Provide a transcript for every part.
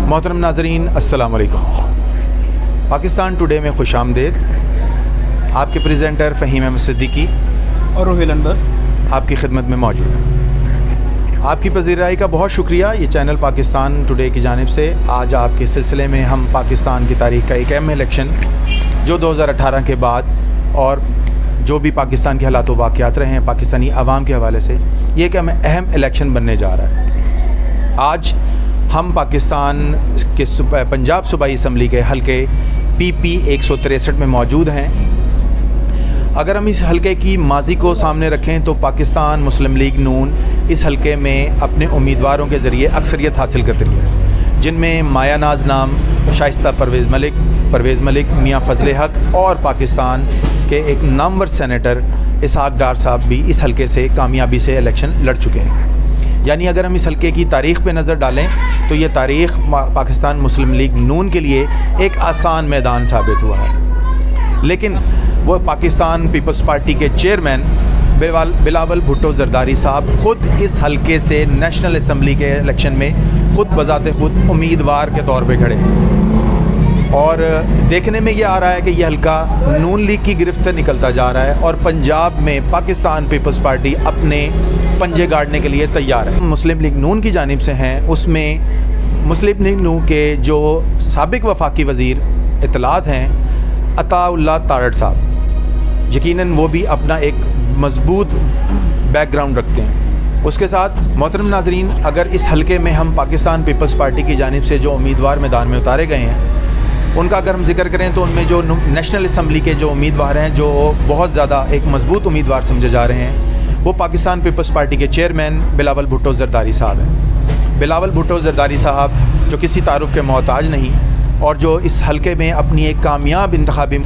मोहतरम नाज़रीन अस्सलाम वालेकुम। पाकिस्तान टुडे में खुशामदीद। आपके प्रेजेंटर फ़हीम अहमद सिद्दीकी और रोहिल अनवर आपकी खिदमत में मौजूद हैं। आपकी पज़ीराई का बहुत शुक्रिया। ये चैनल पाकिस्तान टुडे की जानिब से आज आपके सिलसिले में हम पाकिस्तान की तारीख़ का एक अहम इलेक्शन जो 2018 के बाद और जो भी पाकिस्तान के हालात व वाक़यात रहे हैं पाकिस्तानी आवाम के हवाले से ये एक अहम इलेक्शन बनने जा रहा है। आज हम पाकिस्तान के पंजाब सूबाई असम्बली के हलके PP 163 में मौजूद हैं। अगर हम इस हलके की माजी को सामने रखें तो पाकिस्तान मुस्लिम लीग नून इस हलके में अपने उम्मीदवारों के ज़रिए अक्सरियत हासिल करती है, जिनमें माया नाज नाम, शाइस्ता परवेज़ मलिक, मियाँ फ़ज़ल हक और पाकिस्तान के एक नामवर सेनेटर इसहाक डार साहब भी इस हलके से कामयाबी से इलेक्शन लड़ चुके हैं। यानी अगर हम इस हलके की तारीख़ पे नज़र डालें तो ये तारीख़ पाकिस्तान मुस्लिम लीग नून के लिए एक आसान मैदान साबित हुआ है। लेकिन वो पाकिस्तान पीपल्स पार्टी के चेयरमैन बिलावल भुट्टो ज़रदारी साहब ख़ुद इस हलके से नेशनल असम्बली के इलेक्शन में ख़ुद बज़ाते ख़ुद उम्मीदवार के तौर पे खड़े हैं और देखने में ये आ रहा है कि यह हलका नून लीग की गिरफ्त से निकलता जा रहा है और पंजाब में पाकिस्तान पीपल्स पार्टी अपने पंजे गाड़ने के लिए तैयार है। मुस्लिम लीग नून की जानिब से हैं, उसमें मुस्लिम लीग नून के जो साबिक वफाकी वज़ीर इत्तलात हैं अताउल्लाह तारड़ साहब, यकीनन वो भी अपना एक मज़बूत बैकग्राउंड रखते हैं। उसके साथ मोहतरम नाज़रीन, अगर इस हलके में हम पाकिस्तान पीपल्स पार्टी की जानिब से जो उम्मीदवार मैदान में उतारे गए हैं उनका अगर हम जिक्र करें तो उनमें जो नेशनल असम्बली के जो उम्मीदवार हैं जो बहुत ज़्यादा एक मज़बूत उम्मीदवार समझे जा रहे हैं वो पाकिस्तान पीपल्स पार्टी के चेयरमैन बिलावल भुट्टो ज़रदारी साहब हैं। बिलावल भुट्टो ज़रदारी साहब जो किसी तारुफ़ के मोहताज नहीं और जो इस हलके में अपनी एक कामयाब इंतखाबी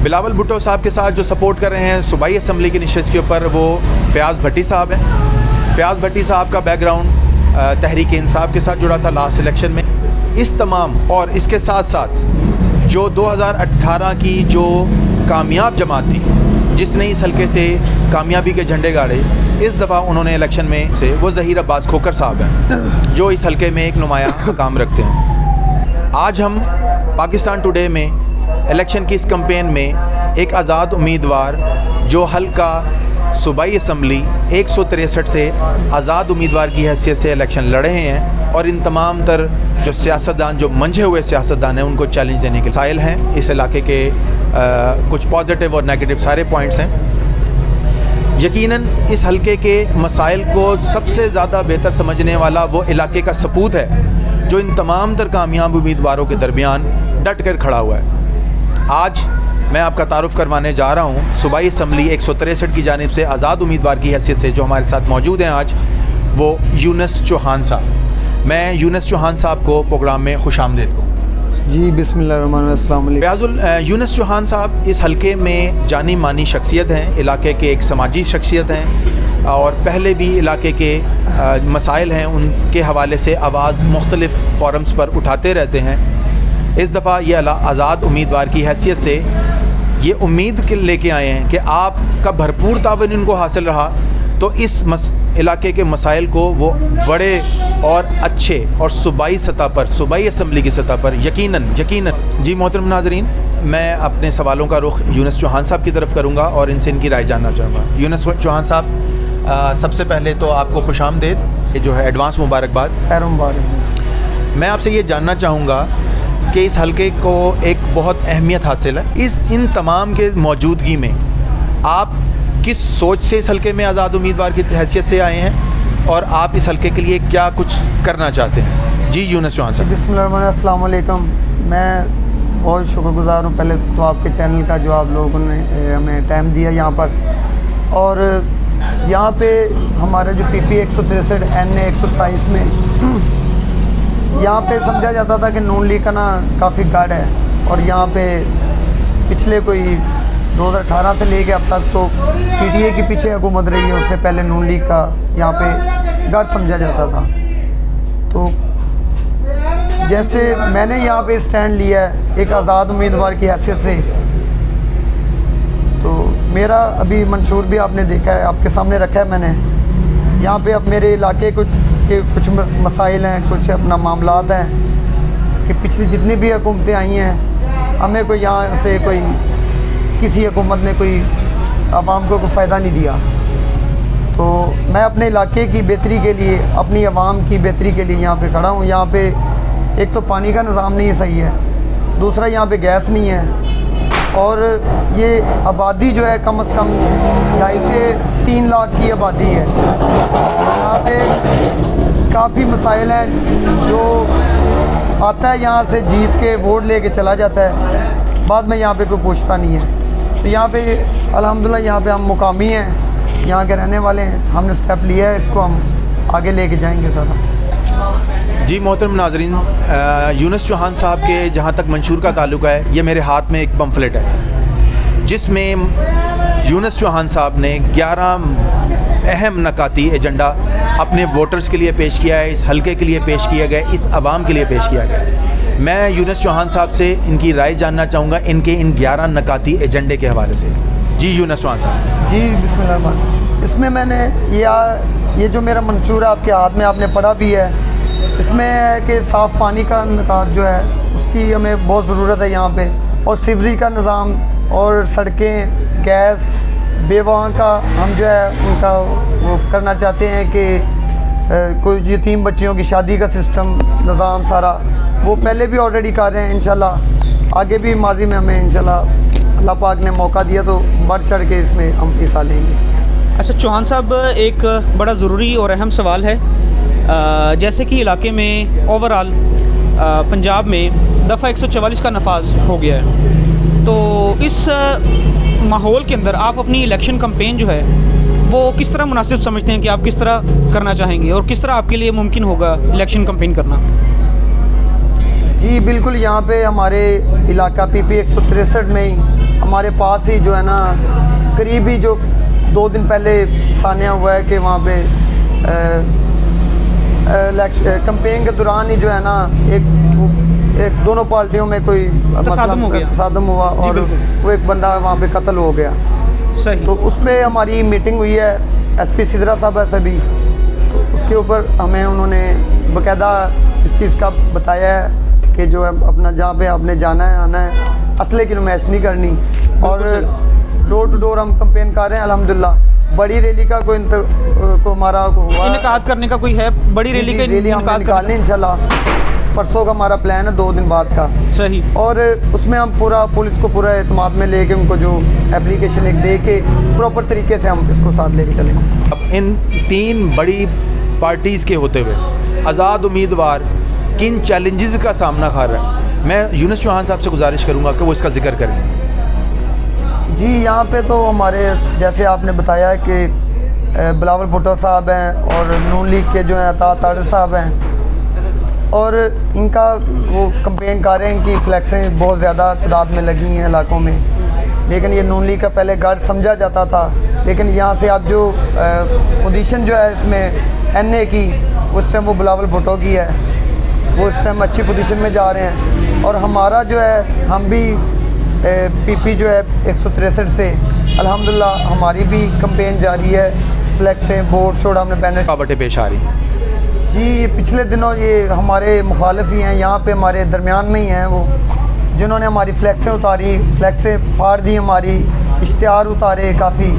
बिलावल भुट्टो साहब के साथ जो सपोर्ट कर रहे हैं सूबाई असम्बली की नशिस्त के ऊपर वो फ़याज़ भट्टी साहब हैं। फ़याज़ भट्टी साहब का बैकग्राउंड तहरीक इंसाफ के साथ जुड़ा था लास्ट इलेक्शन में। इस तमाम और इसके साथ साथ जो 2018 की जो कामयाब जमात थी जिसने इस हलके से कामयाबी के झंडे गाड़े, इस दफ़ा उन्होंने इलेक्शन में से वो ज़हीर अब्बास खोकर साहब हैं जो इस हलके में एक नुमाया मकाम रखते हैं। आज हम पाकिस्तान टुडे में इलेक्शन की इस कैंपेन में एक आज़ाद उम्मीदवार जो हलका सूबाई असम्बली 163 से आज़ाद उम्मीदवार की हैसियत से इलेक्शन लड़े हैं और इन तमाम तर जो सियासतदान जो मंझे हुए सियासतदान हैं उनको चैलेंज देने के साइल हैं। इस इलाके के कुछ पॉजिटिव और नेगेटिव सारे पॉइंट्स हैं। यकीनन इस हलके के मसाइल को सबसे ज़्यादा बेहतर समझने वाला वो इलाके का सपूत है जो इन तमाम तर कामयाब उम्मीदवारों के दरमियान डट कर खड़ा हुआ है। आज मैं आपका तारुफ़ करवाने जा रहा हूँ सूबाई असम्बली 163 की जानिब से आज़ाद उम्मीदवार की हैसियत से जो हमारे साथ मौजूद हैं आज, वो यूनुस चौहान साहब। मैं यूनुस चौहान साहब को प्रोग्राम में खुशामदीद कहूँ। जी बिस्मिल्लाहिर्रहमानिर्रहीम। यूनुस चौहान साहब इस हलके में जानी मानी शख्सियत हैं, इलाके के एक समाजी शख्सियत हैं और पहले भी इलाके के मसाइल हैं उनके हवाले से आवाज़ मुख्तलिफ़ फोरम्स पर उठाते रहते हैं। इस दफ़ा ये आज़ाद उम्मीदवार की हैसियत से ये उम्मीद लेके आए हैं कि आपका भरपूर तावन इनको हासिल रहा तो इस इलाके के मसाइल को वो बड़े और अच्छे और सूबाई सतह पर, सूबाई असम्बली की सतह पर यकीनन जी। मोहतरम नाज़रीन, मैं अपने सवालों का रुख यूनुस चौहान साहब की तरफ करूँगा और इनसे इनकी राय जानना चाहूँगा। यूनुस चौहान साहब, सबसे पहले तो आपको खुशामदीद, जो है एडवांस मुबारकबाद। मैं आपसे ये जानना चाहूँगा कि इस हलके को एक बहुत अहमियत हासिल है, इन तमाम के मौजूदगी में आप किस सोच से इस हलके में आज़ाद उम्मीदवार की हैसियत से आए हैं और आप इस हलके के लिए क्या कुछ करना चाहते हैं? जी यूनुस चौहान साहब। बिस्मिल्लाहिर्रहमानिर्रहीम। अस्सलाम वालेकुम। मैं बहुत शुक्रगुज़ार हूँ पहले तो आपके चैनल का जो आप लोगों ने हमें टाइम दिया यहाँ पर। और यहाँ पे हमारा जो PP 163 NA 127 में यहाँ पे समझा जाता था कि नून लीग का ना काफ़ी गढ़ है और यहाँ पे पिछले कोई 2018 से लेके अब तक तो PTA के पीछे हुकूमत रही है, उससे पहले नून लीग का यहाँ पे गढ़ समझा जाता था। तो जैसे मैंने यहाँ पे स्टैंड लिया है एक आज़ाद उम्मीदवार की हैसियत से, तो मेरा अभी मंशूर भी आपने देखा है, आपके सामने रखा है मैंने। यहाँ पे अब मेरे इलाके कुछ कि कुछ मसाइल हैं, कुछ अपना मामलात हैं कि पिछली जितनी भी हुकूमतें आई हैं हमें कोई यहाँ से कोई किसी हुकूमत ने कोई आवाम को कोई फ़ायदा नहीं दिया। तो मैं अपने इलाके की बेहतरी के लिए, अपनी आवाम की बेहतरी के लिए यहाँ पे खड़ा हूँ। यहाँ पे एक तो पानी का निज़ाम नहीं सही है, दूसरा यहाँ पे गैस नहीं है, और ये आबादी जो है कम से कम 2.5 से 3 लाख की आबादी है। यहाँ पे काफ़ी मसाइल हैं, जो आता है यहाँ से जीत के वोट लेके चला जाता है, बाद में यहाँ पे कोई पूछता नहीं है। तो यहाँ पे अल्हम्दुलिल्लाह यहाँ पे हम मुकामी हैं, यहाँ के रहने वाले हैं, हमने स्टेप लिया है, इसको हम आगे लेके जाएंगे सारा। जी मोहतरम नाजरीन, यूनुस चौहान साहब के जहाँ तक मंशूर का ताल्लुक है, ये मेरे हाथ में एक पम्फलेट है जिसमें यूनुस चौहान साहब ने 11 अहम नकाती एजेंडा अपने वोटर्स के लिए पेश किया है, इस हलके के लिए पेश किया गया, इस आवाम के लिए पेश किया गया। मैं यूनुस चौहान साहब से इनकी राय जानना चाहूँगा इनके इन 11 नकाती एजेंडे के हवाले से। जी यूनुस चौहान साहब। जी बिस्मिल्लाह। इसमें मैंने ये जो मेरा मंशूर है आपके हाथ में, आपने पढ़ा भी है, इसमें है कि साफ़ पानी का निकात जो है उसकी हमें बहुत ज़रूरत है यहाँ पे, और सिवरी का निज़ाम और सड़कें, गैस, बेवाओं का हम जो है उनका वो करना चाहते हैं कि कोई यतीम बच्चियों की शादी का सिस्टम निज़ाम सारा वो पहले भी ऑलरेडी कर रहे हैं। इंशाल्लाह आगे भी माजी में हमें इंशाल्लाह अल्लाह पाक ने मौका दिया तो बढ़ चढ़ के इसमें हम हिस्सा लेंगे। अच्छा चौहान साहब, एक बड़ा ज़रूरी और अहम सवाल है, जैसे कि इलाके में ओवरऑल पंजाब में दफ़ा 144 का नफाज हो गया है, तो इस माहौल के अंदर आप अपनी इलेक्शन कैंपेन जो है वो किस तरह मुनासिब समझते हैं कि आप किस तरह करना चाहेंगे और किस तरह आपके लिए मुमकिन होगा इलेक्शन कैंपेन करना? जी बिल्कुल, यहाँ पे हमारे इलाका PP 163 में ही हमारे पास ही जो है ना करीबी जो 2 दिन पहले सानिया हुआ है कि वहाँ पे कैंपेन के दौरान ही जो है ना एक दोनों पार्टियों में कोई तसादम हुआ और वो एक बंदा वहाँ पे कत्ल हो गया। सही। तो उसमें हमारी मीटिंग हुई है SP सिदरा साहब ऐसे भी, तो उसके ऊपर हमें उन्होंने बाकायदा इस चीज़ का बताया है कि जो है अपना जहाँ पे आपने जाना है आना है, असले की नुमाइश नहीं करनी, और डोर टू डोर हम कैंपेन कर रहे हैं। अल्हम्दुलिल्लाह बड़ी रैली का कोई को हमारा हुआ इनकाद करने का कोई है, बड़ी रैली का इनकाद करने इंशाल्लाह परसों का हमारा प्लान है 2 दिन बाद का। सही। और उसमें हम पूरा पुलिस को पूरा एतमाद में लेके उनको जो एप्लीकेशन एक दे के प्रॉपर तरीके से हम इसको साथ लेके चलेंगे। अब इन 3 बड़ी पार्टीज़ के होते हुए आज़ाद उम्मीदवार किन चैलेंजेस का सामना कर रहा है, मैं यूनुस चौहान साहब से गुजारिश करूंगा कि वो इसका जिक्र करें। जी यहाँ पे तो हमारे जैसे आपने बताया कि बिलावल भुट्टो साहब हैं और नून लीग के जो हैं अता तारिक साहब हैं, और इनका वो कैंपेन कर रहे हैं कि फ्लैक्सें बहुत ज़्यादा तादाद में लगी हैं इलाकों में, लेकिन ये नून लीग का पहले गढ़ समझा जाता था, लेकिन यहाँ से अब जो पोजीशन जो है इसमें NA की उस टाइम वो बिलावल भुट्टो की है, वो इस टाइम अच्छी पोजीशन में जा रहे हैं। और हमारा जो है हम भी PP जो है 163 से अल्हम्दुलिल्लाह हमारी भी कैंपेन जारी है, फ्लैक्सें, बोर्ड शोर्ड, हमने बैनर रुकावटें पेश आ रही हैं। जी पिछले दिनों ये हमारे मुखालिफ ही हैं, यहाँ पे हमारे दरमियान में ही हैं वो, जिन्होंने हमारी फ्लैक्सें उतारी, फ्लैक्सें फाड़ दी, हमारी इश्तिहार उतारे काफ़ी,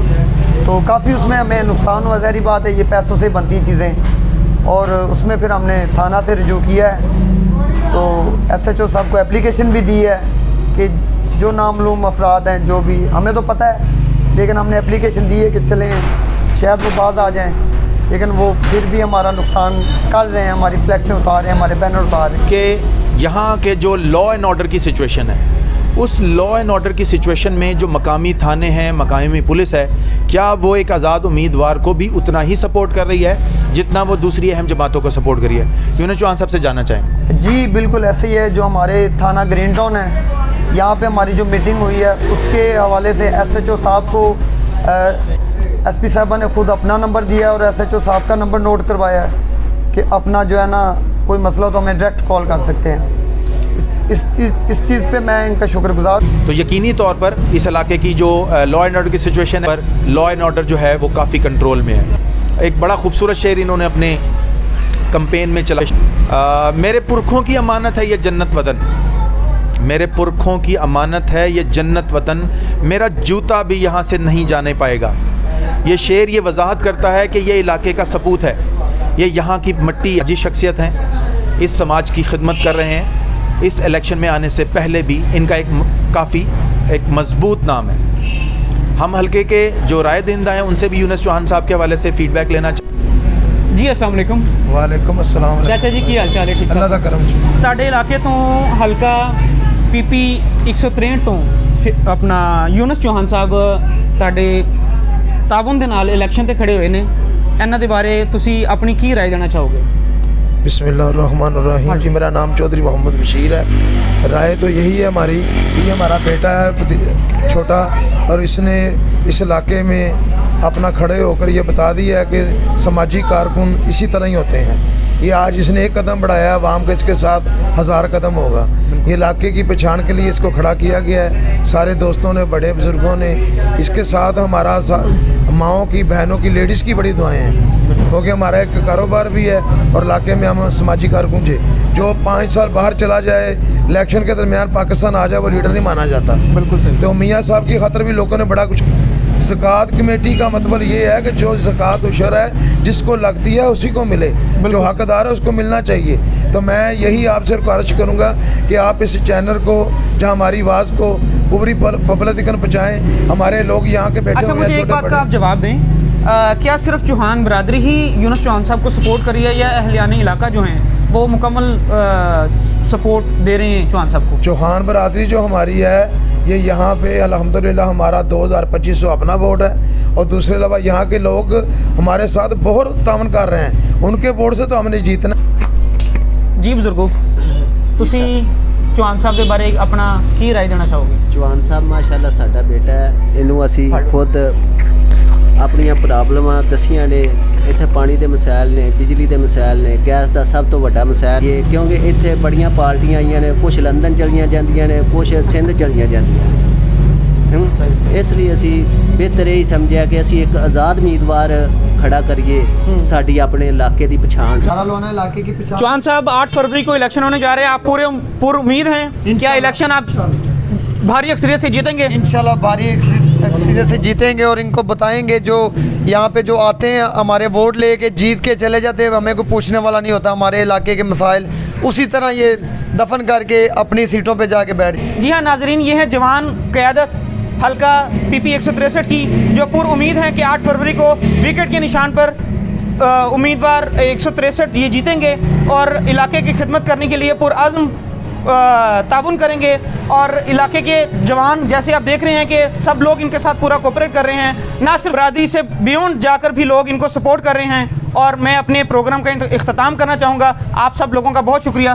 तो काफ़ी उसमें हमें नुकसान हुआ। ज़ाहिर बात है ये पैसों से बनती चीज़ें, और उसमें फिर हमने थाना से रजू किया है, तो SHO साहब को एप्लीकेशन भी दी है कि जो नामलूम अफराद हैं, जो भी हमें तो पता है, लेकिन हमने एप्लीकेशन दी है कि चलें शायद वो बाज आ जाएँ, लेकिन वो फिर भी हमारा नुकसान कर रहे हैं, हमारी फ्लैक्सें उतार रहे हैं, हमारे बैनर उतार रहे हैं। कि यहाँ के जो लॉ एंड ऑर्डर की सिचुएशन है, उस लॉ एंड ऑर्डर की सिचुएशन में जो मकामी थाने हैं, मकामी पुलिस है, क्या वो एक आज़ाद उम्मीदवार को भी उतना ही सपोर्ट कर रही है जितना वो दूसरी अहम जमातों को सपोर्ट कर रही है? यूनुस चौहान साहब से जानना चाहें। जी बिल्कुल ऐसे ही है। जो हमारे थाना ग्रीन टाउन है, यहाँ पे हमारी जो मीटिंग हुई है उसके हवाले से SHO साहब को SP साहबा ने खुद अपना नंबर दिया है और SHO साहब का नंबर नोट करवाया है कि अपना जो है ना कोई मसला तो हमें डायरेक्ट कॉल कर सकते हैं। इस चीज़ पे मैं इनका शुक्रगुजार। तो यकीनी तौर पर इस इलाके की जो लॉ एंड ऑर्डर की सिचुएशन है, लॉ एंड ऑर्डर जो है वो काफ़ी कंट्रोल में है। एक बड़ा खूबसूरत शेर इन्होंने अपने कंपेन में चला। मेरे पुरखों की अमानत है ये जन्नत वतन, मेरे पुरखों की अमानत है ये जन्नत वतन, मेरा जूता भी यहाँ से नहीं जाने पाएगा। ये शेर ये वजाहत करता है कि ये इलाके का सपूत है, ये यहाँ की मट्टी अजी शख्सियत हैं, इस समाज की खिदमत कर रहे हैं। इस इलेक्शन में आने से पहले भी इनका काफ़ी एक मजबूत नाम है। हम हल्के के जो राय दहिंदा हैं उनसे भी यूनुस चौहान साहब के हवाले से फीडबैक लेना जी। अस्सलाम वालेकुम। वालेकुम अस्सलाम। चाचा जी की हाल चाल है? ठीक अल्लाह दा करम जी। ਤੁਹਾਡੇ ਇਲਾਕੇ ਤੋਂ ਹਲਕਾ PP 163 ਤੋਂ ਆਪਣਾ ਯੂਨਸ ਚੌਹਾਨ ਸਾਹਿਬ ਤੁਹਾਡੇ ਤਾਵਨ ਦੇ ਨਾਲ ਇਲੈਕਸ਼ਨ ਤੇ ਖੜੇ ਹੋਏ ਨੇ, ਇਹਨਾਂ ਦੇ ਬਾਰੇ ਤੁਸੀਂ ਆਪਣੀ ਕੀ ਰਾਏ ਦੇਣਾ ਚਾਹੋਗੇ? बिस्मिल्लाहिर्रहमानिर्रहीम। जी, मेरा नाम चौधरी मोहम्मद बशीर है। राय तो यही है हमारी, ये हमारा बेटा है छोटा, और इसने इस इलाके में अपना खड़े होकर ये बता दिया है कि समाजी कारकुन इसी तरह ही होते हैं। ये आज इसने एक कदम बढ़ाया, आवाम का इसके साथ 1000 कदम होगा। ये इलाके की पहचान के लिए इसको खड़ा किया गया है। सारे दोस्तों ने, बड़े बुज़ुर्गों ने इसके साथ, हमारा माओं की, बहनों की, लेडीज़ की बड़ी दुआएं हैं, क्योंकि हमारा एक कारोबार भी है और इलाके में हम समाजी कारकुन जो 5 साल बाहर चला जाए, इलेक्शन के दरमियान पाकिस्तान आ जाए, वो लीडर नहीं माना जाता। बिल्कुल सही। तो मियाँ साहब की खातर भी लोगों ने बड़ा कुछ। ज़कात कमेटी का मतलब ये है कि जो ज़कात उशर है जिसको लगती है उसी को मिले, जो हकदार है उसको मिलना चाहिए। तो मैं यही आपसे गुजारिश करूँगा कि आप इस चैनल को, जहाँ हमारी आवाज़ को पूरी पब्लिक तक पहुँचाएँ। हमारे लोग यहाँ के बैठे अच्छा, हुए हैं, मुझे एक बात छोटे का आप जवाब दें, क्या सिर्फ चौहान बरादरी ही यूनुस चौहान साहब को सपोर्ट कर रही है, या अहलियान इलाका जो हैं वो मुकम्मल सपोर्ट दे रहे हैं चौहान साहब को? चौहान बरादरी जो हमारी है, ये यहाँ पे अल्हम्दुलिल्लाह हमारा 2025 अपना वोट है, और दूसरे अलावा यहाँ के लोग हमारे साथ बहुत तावन कर रहे हैं। उनके वोट से तो हमने जीतना। जी बुजुर्गो, ਤੁਸੀਂ ਚੌਹਾਨ ਸਾਹਿਬ ਦੇ ਬਾਰੇ ਆਪਣਾ ਕੀ ਰਾਏ ਦੇਣਾ ਚਾਹੋਗੇ? ਚੌਹਾਨ ਸਾਹਿਬ ਮਾਸ਼ਾਅੱਲਾ ਸਾਡਾ ਬੇਟਾ ਹੈ, ਇਹਨੂੰ ਅਸੀਂ ਖੁਦ ਆਪਣੀਆਂ ਪ੍ਰੋਬਲਮਾਂ ਦੱਸੀਆਂ ਨੇ। ਇੱਥੇ ਪਾਣੀ ਦੇ ਮਸਾਇਲ ਨੇ, ਬਿਜਲੀ ਦੇ ਮਸਾਇਲ ਨੇ, ਗੈਸ ਦਾ ਸਭ ਤੋਂ ਵੱਡਾ ਮਸਾਇਲ ਇਹ, ਕਿਉਂਕਿ ਇੱਥੇ ਬੜੀਆਂ ਪਾਰਟੀਆਂ ਆਈਆਂ ਨੇ, ਕੁਝ ਲੰਦਨ ਚਲੀਆਂ ਜਾਂਦੀਆਂ ਨੇ, ਕੁਝ ਸਿੰਧ ਚਲੀਆਂ ਜਾਂਦੀਆਂ ਨੇ। ਇਸ ਲਈ ਅਸੀਂ ਬਿਹਤਰ ਇਹ ਸਮਝਿਆ ਕਿ ਅਸੀਂ ਇੱਕ ਆਜ਼ਾਦ ਉਮੀਦਵਾਰ खड़ा करिए, साड़ी अपने इलाके की पहचान। इलाके की पहचान। चौहान साहब 8 फरवरी को इलेक्शन होने जा रहे हैं, आप पूरे उम्मीद हैं क्या इलेक्शन आप भारी अक्सरियत से जीतेंगे? इंशाल्लाह भारी अक्सरियत से जीतेंगे, और इनको बताएंगे जो यहाँ पे जो आते हैं हमारे वोट लेके जीत के चले जाते हैं, हमें कोई पूछने वाला नहीं होता हमारे इलाके के मसाइल, उसी तरह ये दफन करके अपनी सीटों पे जाके बैठ। जी हाँ नाजरीन, ये है जवान क़यादत हल्का PP 163 की, जो पूरी उम्मीद है कि 8 फरवरी को विकेट के निशान पर उम्मीदवार 163 ये जीतेंगे और इलाके की खिदमत करने के लिए पुरअज़्म ताउन करेंगे। और इलाके के जवान, जैसे आप देख रहे हैं कि सब लोग इनके साथ पूरा कोऑपरेट कर रहे हैं, ना सिर्फ बरादरी से बियॉन्ड जाकर भी लोग इनको सपोर्ट कर रहे हैं। और मैं अपने प्रोग्राम का इख्तिताम करना चाहूँगा। आप सब लोगों का बहुत शुक्रिया।